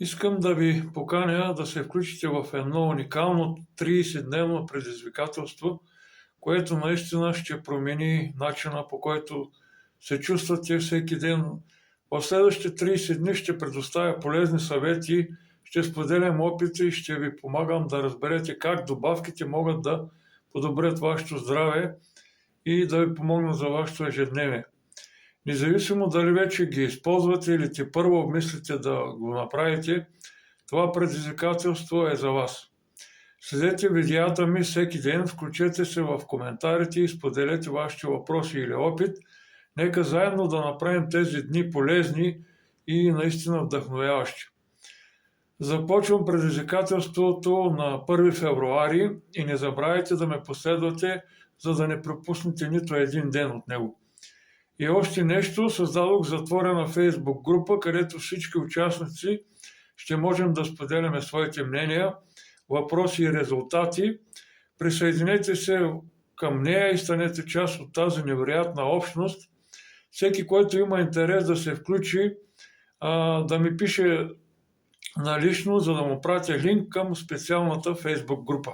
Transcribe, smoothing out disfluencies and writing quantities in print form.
Искам да ви поканя да се включите в едно уникално 30-дневно предизвикателство, което наистина ще промени начина, по който се чувствате всеки ден. В следващите 30 дни ще предоставя полезни съвети, ще споделям опити и ще ви помагам да разберете как добавките могат да подобрят вашето здраве и да ви помогнат за вашето ежедневие. Независимо дали вече ги използвате или тепърва обмислите да го направите, това предизвикателство е за вас. Следете видеята ми всеки ден, включете се в коментарите и споделете вашите въпроси или опит. Нека заедно да направим тези дни полезни и наистина вдъхновяващи. Започвам предизвикателството на 1 февруари и не забравяйте да ме последвате, за да не пропуснете нито един ден от него. И още нещо, създадох затворена фейсбук група, където всички участници ще можем да споделяме своите мнения, въпроси и резултати. Присъединете се към нея и станете част от тази невероятна общност. Всеки, който има интерес да се включи, да ми пише налично, за да му пратя линк към специалната фейсбук група.